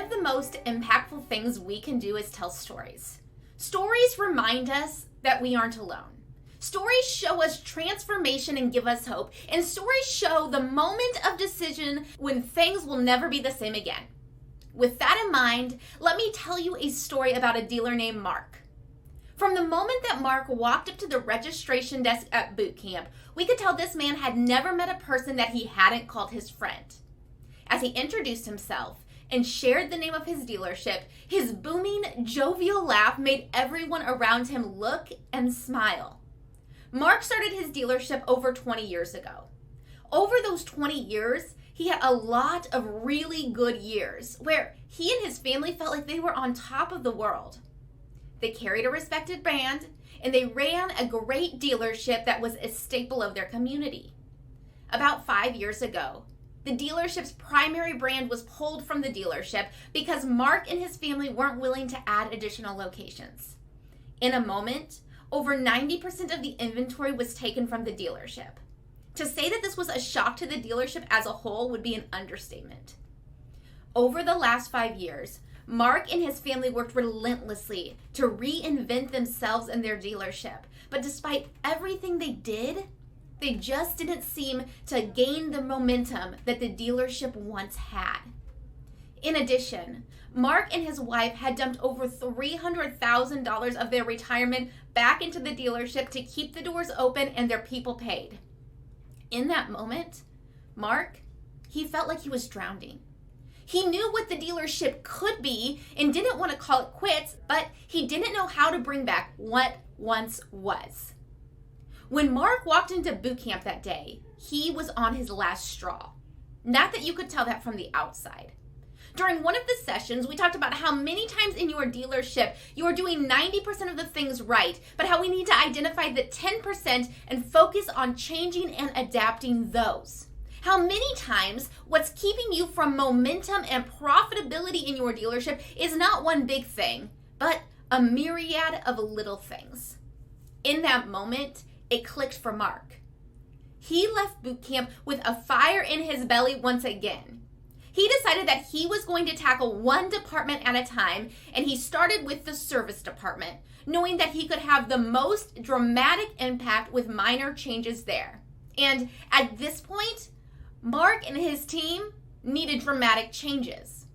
of the most impactful things we can do is tell stories. Stories remind us that we aren't alone. Stories show us transformation and give us hope. And stories show the moment of decision when things will never be the same again. With that in mind, let me tell you a story about a dealer named Mark. From the moment that Mark walked up to the registration desk at boot camp, we could tell this man had never met a person that he hadn't called his friend. As he introduced himself and shared the name of his dealership, his booming, jovial laugh made everyone around him look and smile. Mark started his dealership over 20 years ago. Over those 20 years, he had a lot of really good years where he and his family felt like they were on top of the world. They carried a respected brand, and they ran a great dealership that was a staple of their community. About 5 years ago, the dealership's primary brand was pulled from the dealership because Mark and his family weren't willing to add additional locations. In a moment, over 90% of the inventory was taken from the dealership. To say that this was a shock to the dealership as a whole would be an understatement. Over the last 5 years, Mark and his family worked relentlessly to reinvent themselves and their dealership. But despite everything they did, they just didn't seem to gain the momentum that the dealership once had. In addition, Mark and his wife had dumped over $300,000 of their retirement back into the dealership to keep the doors open and their people paid. In that moment, Mark, he felt like he was drowning. He knew what the dealership could be and didn't want to call it quits, but he didn't know how to bring back what once was. When Mark walked into boot camp that day, he was on his last straw. Not that you could tell that from the outside. During one of the sessions, we talked about how many times in your dealership you are doing 90% of the things right, but how we need to identify the 10% and focus on changing and adapting those. How many times what's keeping you from momentum and profitability in your dealership is not one big thing, but a myriad of little things. In that moment, it clicked for Mark. He left boot camp with a fire in his belly once again. He decided that he was going to tackle one department at a time, and he started with the service department, knowing that he could have the most dramatic impact with minor changes there. And at this point, Mark and his team needed dramatic changes.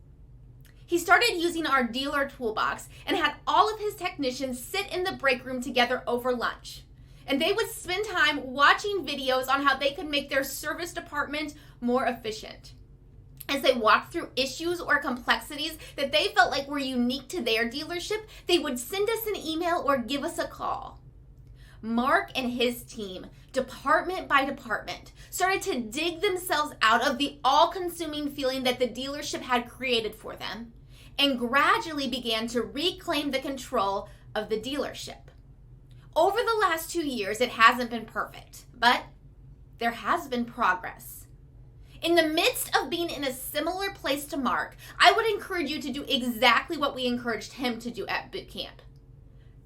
He started using our Dealer Toolbox and had all of his technicians sit in the break room together over lunch. And they would spend time watching videos on how they could make their service department more efficient. As they walked through issues or complexities that they felt like were unique to their dealership, they would send us an email or give us a call. Mark and his team, department by department, started to dig themselves out of the all-consuming feeling that the dealership had created for them and gradually began to reclaim the control of the dealership. Over the last 2 years, it hasn't been perfect, but there has been progress. In the midst of being in a similar place to Mark, I would encourage you to do exactly what we encouraged him to do at boot camp.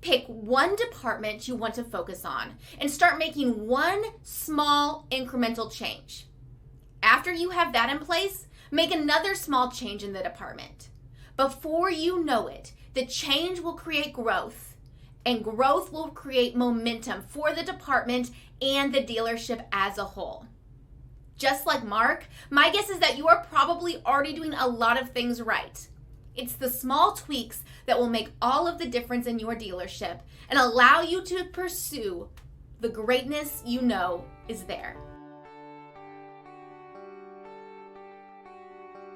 Pick one department you want to focus on and start making one small incremental change. After you have that in place, make another small change in the department. Before you know it, the change will create growth, and growth will create momentum for the department and the dealership as a whole. Just like Mark, my guess is that you are probably already doing a lot of things right. It's the small tweaks that will make all of the difference in your dealership and allow you to pursue the greatness you know is there.